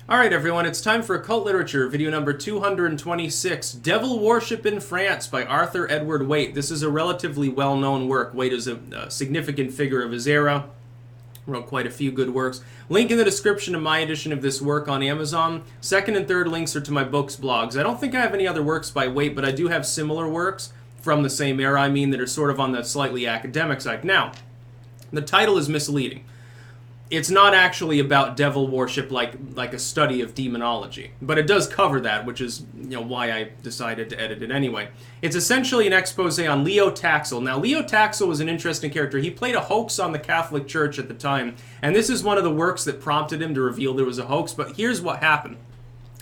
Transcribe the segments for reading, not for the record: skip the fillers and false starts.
Alright everyone, it's time for Occult Literature, video number 226, Devil Worship in France by Arthur Edward Waite. This is a relatively well-known work. Waite is a significant figure of his era, wrote quite a few good works. Link in the description of my edition of this work on Amazon. Second and third links are to my books blogs. I don't think I have any other works by Waite, but I do have similar works from the same era, that are sort of on the slightly academic side. Now, the title is misleading. It's not actually about devil worship like a study of demonology, but it does cover that, which is why I decided to edit it anyway. It's essentially an expose on Leo Taxil. Now, Leo Taxil was an interesting character. He played a hoax on the Catholic Church at the time, and this is one of the works that prompted him to reveal there was a hoax, but here's what happened.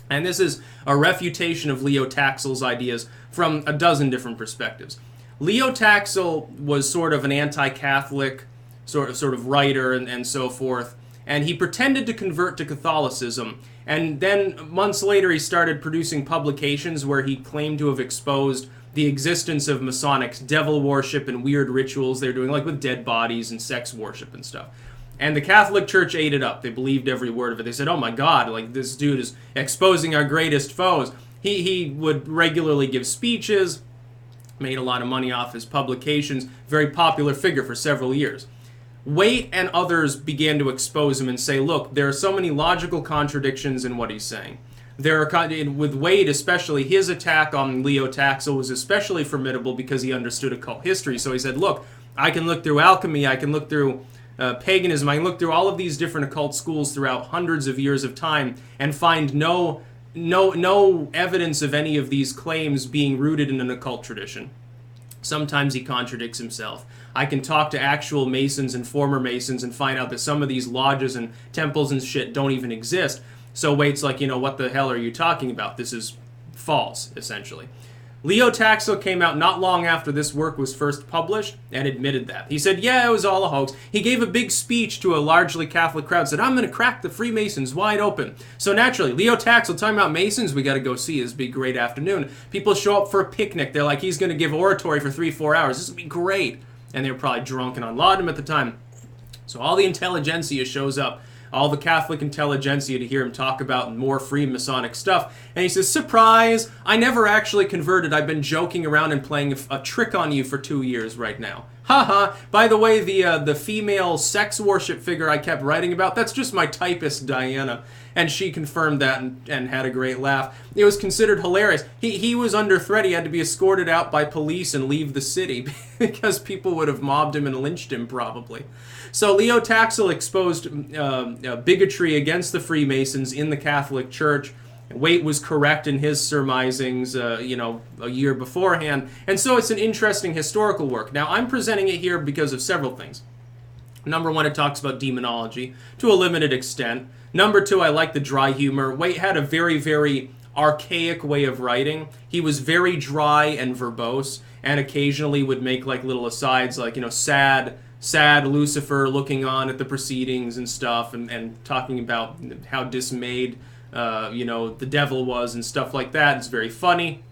And this is a refutation of Leo Taxil's ideas from a dozen different perspectives. Leo Taxil was sort of an anti-Catholic sort of writer and so forth, and he pretended to convert to Catholicism, and then months later he started producing publications where he claimed to have exposed the existence of Masonic devil worship and weird rituals they're doing, like with dead bodies and sex worship and stuff. And the Catholic Church ate it up. They believed every word of it. They said, oh my God, like this dude is exposing our greatest foes. He would regularly give speeches, made a lot of money off his publications, very popular figure for several years. Waite and others began to expose him and say, look, there are so many logical contradictions in what he's saying. With Waite especially, his attack on Leo Taxil was especially formidable because he understood occult history. So he said, look, I can look through alchemy, I can look through paganism, I can look through all of these different occult schools throughout hundreds of years of time and find no evidence of any of these claims being rooted in an occult tradition. Sometimes he contradicts himself. I can talk to actual Masons and former Masons and find out that some of these lodges and temples and shit don't even exist. So Waite's like, what the hell are you talking about? This is false, essentially. Leo Taxil came out not long after this work was first published and admitted that. He said, yeah, it was all a hoax. He gave a big speech to a largely Catholic crowd, said, I'm going to crack the Freemasons wide open. So naturally, Leo Taxil talking about Masons, we got to go see. This would be a great afternoon. People show up for a picnic. They're like, he's going to give oratory for 3-4 hours. This would be great. And they were probably drunk and on laudanum at the time. So all the intelligentsia shows up. All the Catholic intelligentsia to hear him talk about more Freemasonic stuff. And he says, surprise, I never actually converted. I've been joking around and playing a trick on you for 2 years right now. Haha, by the way, the female sex worship figure I kept writing about, that's just my typist, Diana. And she confirmed that and had a great laugh. It was considered hilarious. He was under threat. He had to be escorted out by police and leave the city because people would have mobbed him and lynched him probably. So Leo Taxil exposed bigotry against the Freemasons in the Catholic Church. Waite was correct in his surmisings, a year beforehand. And so it's an interesting historical work. Now, I'm presenting it here because of several things. Number one, it talks about demonology to a limited extent. Number two, I like the dry humor. Waite had a very, very archaic way of writing. He was very dry and verbose, and occasionally would make like little asides like, sad Lucifer looking on at the proceedings and stuff, and talking about how dismayed the devil was and stuff like that. It's very funny.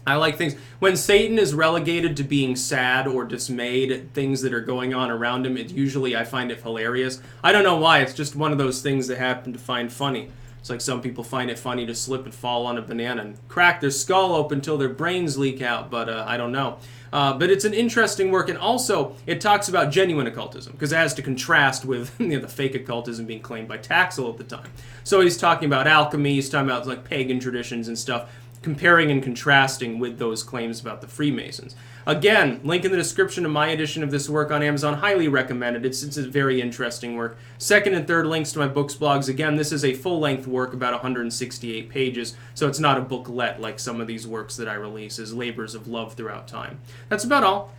I like things when Satan is relegated to being sad or dismayed at things that are going on around him. I find it hilarious. I don't know why. It's just one of those things that I happen to find funny. It's like some people find it funny to slip and fall on a banana and crack their skull open until their brains leak out, but I don't know. But it's an interesting work, and also it talks about genuine occultism, because it has to contrast with the fake occultism being claimed by Taxil at the time. So he's talking about alchemy, he's talking about like pagan traditions and stuff, comparing and contrasting with those claims about the Freemasons. Again, link in the description of my edition of this work on Amazon. Highly recommended. It's a very interesting work. Second and third links to my books blogs. Again, this is a full-length work, about 168 pages, so it's not a booklet like some of these works that I release as labors of love throughout time. That's about all.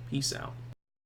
Peace out.